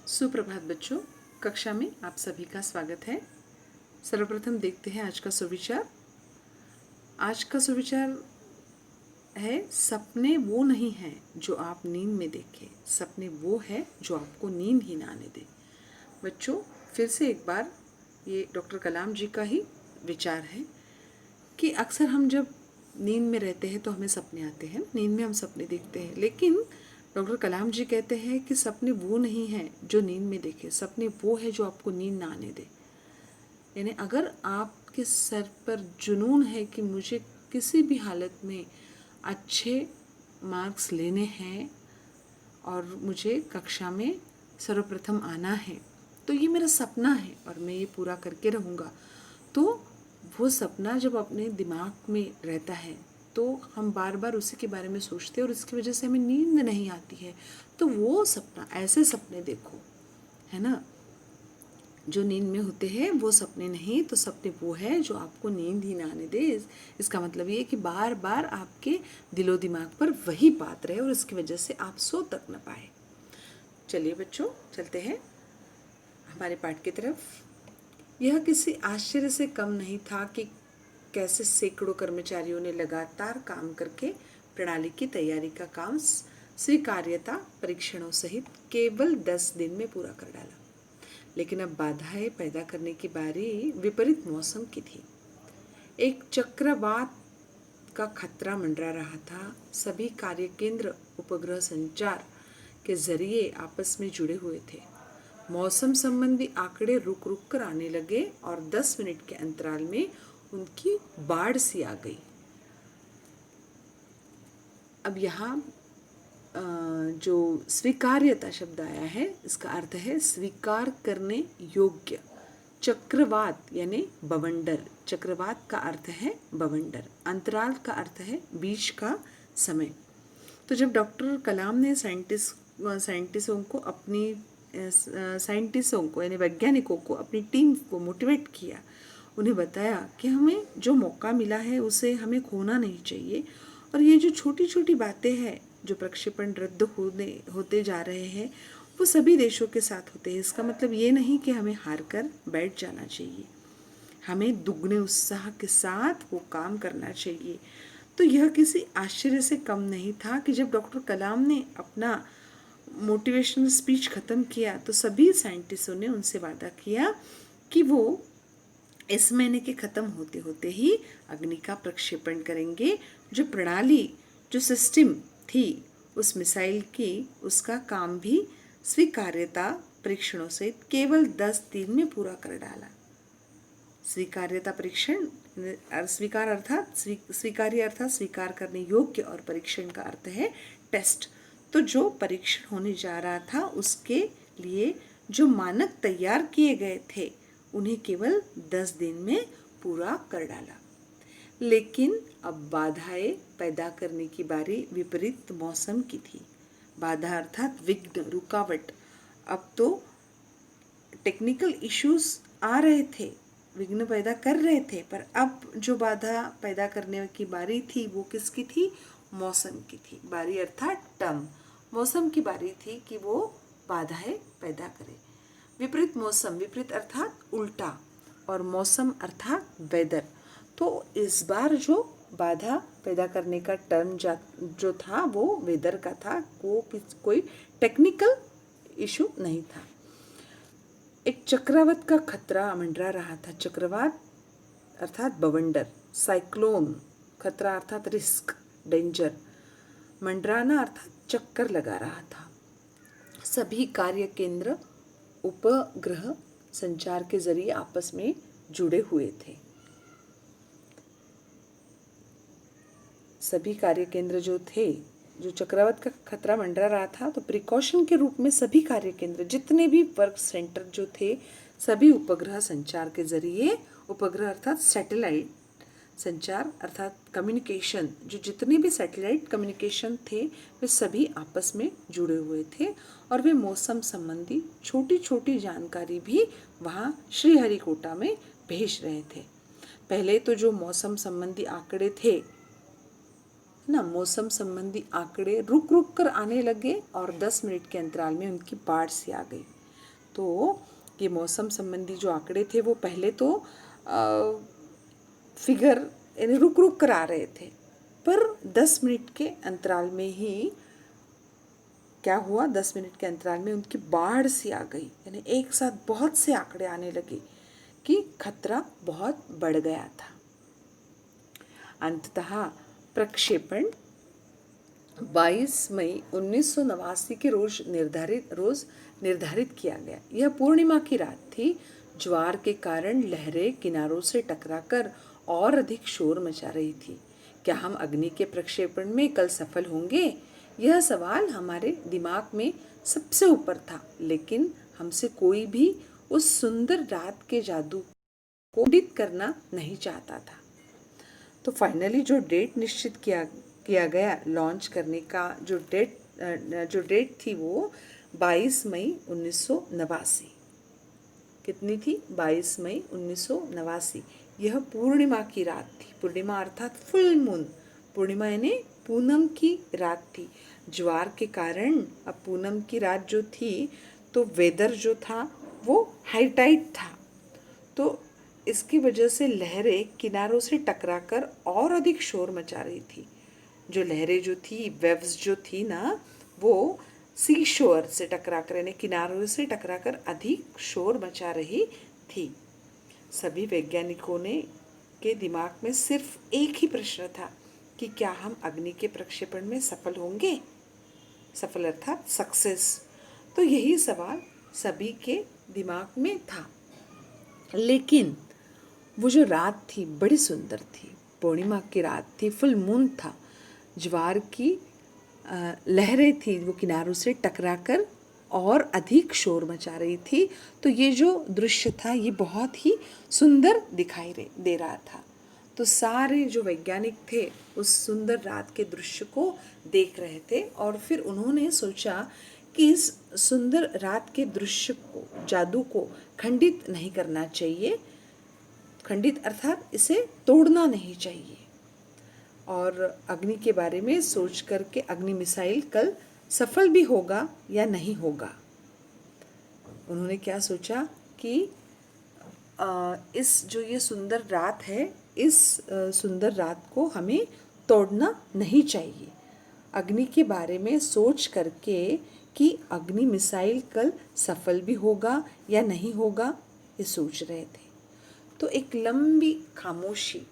सुप्रभात बच्चों, कक्षा में आप सभी का स्वागत है। सर्वप्रथम देखते हैं आज का सुविचार। आज का सुविचार है, सपने वो नहीं हैं जो आप नींद में देखें, सपने वो है जो आपको नींद ही ना आने दे। बच्चों, फिर से एक बार ये डॉक्टर कलाम जी का ही विचार है कि अक्सर हम जब नींद में रहते हैं तो हमें सपने आते हैं, नींद में हम सपने देखते हैं, लेकिन डॉक्टर कलाम जी कहते हैं कि सपने वो नहीं हैं जो नींद में देखे, सपने वो है जो आपको नींद ना आने दे। यानी अगर आपके सर पर जुनून है कि मुझे किसी भी हालत में अच्छे मार्क्स लेने हैं और मुझे कक्षा में सर्वप्रथम आना है, तो ये मेरा सपना है और मैं ये पूरा करके रहूँगा, तो वो सपना जब अपने दिमाग में रहता है तो हम बार बार उसी के बारे में सोचते हैं और इसकी वजह से हमें नींद नहीं आती है। तो वो सपना, ऐसे सपने देखो, है ना, जो नींद में होते हैं वो सपने नहीं, तो सपने वो है जो आपको नींद ही ना आने दे। इसका मतलब ये है कि बार बार आपके दिलो दिमाग पर वही बात रहे और इसकी वजह से आप सो तक न पाए। चलिए बच्चों, चलते हैं हमारे पाठ की तरफ। यह किसी आश्चर्य से कम नहीं था कि कैसे सैकड़ों कर्मचारियों ने लगातार काम करके प्रणाली की तैयारी का काम स्वीकार्यता परीक्षणों सहित केवल 10 दिन में पूरा कर डाला। लेकिन अब बाधाएं पैदा करने की बारी विपरीत मौसम की थी। एक चक्रवात का खतरा मंडरा रहा था। सभी कार्य केंद्र उपग्रह संचार के जरिए आपस में जुड़े हुए थे। मौसम संबंधी आंकड़े रुक रुक कर आने लगे और 10 मिनट के अंतराल में उनकी बाढ़ सी आ गई। अब यहाँ जो स्वीकार्यता शब्द आया है, इसका अर्थ है स्वीकार करने योग्य। चक्रवात यानी बवंडर, चक्रवात का अर्थ है बवंडर, अंतराल का अर्थ है बीच का समय। तो जब डॉक्टर कलाम ने साइंटिस्टों को यानी वैज्ञानिकों को, अपनी टीम को मोटिवेट किया, उन्हें बताया कि हमें जो मौका मिला है उसे हमें खोना नहीं चाहिए, और ये जो छोटी छोटी बातें हैं, जो प्रक्षेपण रद्द होते जा रहे हैं, वो सभी देशों के साथ होते हैं। इसका मतलब ये नहीं कि हमें हार कर बैठ जाना चाहिए, हमें दुगने उत्साह के साथ वो काम करना चाहिए। तो यह किसी आश्चर्य से कम नहीं था कि जब डॉक्टर कलाम ने अपना मोटिवेशनल स्पीच ख़त्म किया तो सभी साइंटिस्टों ने उनसे वादा किया कि वो इस महीने के ख़त्म होते होते ही अग्नि का प्रक्षेपण करेंगे। जो प्रणाली, जो सिस्टम थी उस मिसाइल की, उसका काम भी स्वीकार्यता परीक्षणों से केवल 10 दिन में पूरा कर डाला। स्वीकार्यता परीक्षण, स्वीकार अर्थात स्वीकार्य अर्थात स्वीकार करने योग्य, और परीक्षण का अर्थ है टेस्ट। तो जो परीक्षण होने जा रहा था उसके लिए जो मानक तैयार किए गए थे उन्हें केवल 10 दिन में पूरा कर डाला। लेकिन अब बाधाएं पैदा करने की बारी विपरीत मौसम की थी। बाधा अर्थात विघ्न, रुकावट। अब तो टेक्निकल इश्यूज आ रहे थे, विघ्न पैदा कर रहे थे, पर अब जो बाधा पैदा करने की बारी थी वो किसकी थी? मौसम की थी। बारी अर्थात टर्म, मौसम की बारी थी कि वो बाधाएं पैदा करे। विपरीत मौसम, विपरीत अर्थात उल्टा, और मौसम अर्थात वेदर। तो इस बार जो बाधा पैदा करने का टर्म जो था वो वेदर का था, वो कोई टेक्निकल इशू नहीं था। एक चक्रवात का खतरा मंडरा रहा था। चक्रवात अर्थात बवंडर, साइक्लोन, खतरा अर्थात रिस्क, डेंजर, मंडराना अर्थात चक्कर लगा रहा था। सभी कार्य केंद्र उपग्रह संचार के जरिए आपस में जुड़े हुए थे। सभी कार्य केंद्र जो थे, जो चक्रवात का खतरा मंडरा रहा था, तो प्रिकॉशन के रूप में सभी कार्य केंद्र, जितने भी वर्क सेंटर जो थे, सभी उपग्रह संचार के जरिए, उपग्रह अर्थात सैटेलाइट संचार अर्थात कम्युनिकेशन, जो जितने भी सैटेलाइट कम्युनिकेशन थे वे सभी आपस में जुड़े हुए थे, और वे मौसम संबंधी छोटी छोटी जानकारी भी वहाँ श्रीहरिकोटा में भेज रहे थे। पहले तो जो मौसम संबंधी आंकड़े थे ना, मौसम संबंधी आंकड़े रुक रुक कर आने लगे और 10 मिनट के अंतराल में उनकी बाढ़ सी आ गई। तो ये मौसम संबंधी जो आंकड़े थे वो पहले तो फिगर यानी रुक रुक कर आ रहे थे, पर 10 मिनट के अंतराल में ही क्या हुआ, 10 मिनट के अंतराल में उनकी बाढ़ सी आ गई, यानी एक साथ बहुत से आंकड़े आने लगे कि खतरा बहुत बढ़ गया था। अंततः प्रक्षेपण 22 मई 1989 के रोज निर्धारित किया गया। यह पूर्णिमा की रात थी। ज्वार के कारण लहरें किनारों से टकराकर और अधिक शोर मचा रही थी। क्या हम अग्नि के प्रक्षेपण में कल सफल होंगे? यह सवाल हमारे दिमाग में सबसे ऊपर था, लेकिन हमसे कोई भी उस सुंदर रात के जादू को खंडित करना नहीं चाहता था। तो फाइनली जो डेट निश्चित किया गया लॉन्च करने का, जो डेट थी वो 22 मई 1989। कितनी थी? 22 मई 1989। यह पूर्णिमा की रात थी। पूर्णिमा अर्थात फुल मून। पूर्णिमा यानी पूनम की रात थी। ज्वार के कारण अब पूनम की रात जो थी तो वेदर जो था वो हाई टाइड था, तो इसकी वजह से लहरें किनारों से टकराकर और अधिक शोर मचा रही थी। जो लहरें जो थी, वेव्स जो थी ना, वो सी शोर से टकराकर यानी किनारों से टकराकर अधिक शोर मचा रही थी। सभी वैज्ञानिकों के दिमाग में सिर्फ एक ही प्रश्न था कि क्या हम अग्नि के प्रक्षेपण में सफल होंगे? सफल अर्थात सक्सेस। तो यही सवाल सभी के दिमाग में था। लेकिन वो जो रात थी बड़ी सुंदर थी। पूर्णिमा की रात थी, फुल मून था। ज्वार की लहरें थी वो किनारों से टकराकर और अधिक शोर मचा रही थी। तो ये जो दृश्य था ये बहुत ही सुंदर दिखाई दे रहा था। तो सारे जो वैज्ञानिक थे उस सुंदर रात के दृश्य को देख रहे थे और फिर उन्होंने सोचा कि इस सुंदर रात के दृश्य को, जादू को खंडित नहीं करना चाहिए। खंडित अर्थात इसे तोड़ना नहीं चाहिए। और अग्नि के बारे में सोच करके अग्नि मिसाइल कल सफल भी होगा या नहीं होगा। उन्होंने क्या सोचा कि इस जो ये सुंदर रात है, इस सुंदर रात को हमें तोड़ना नहीं चाहिए। अग्नि के बारे में सोच करके कि अग्नि मिसाइल कल सफल भी होगा या नहीं होगा, ये सोच रहे थे। तो एक लंबी खामोशी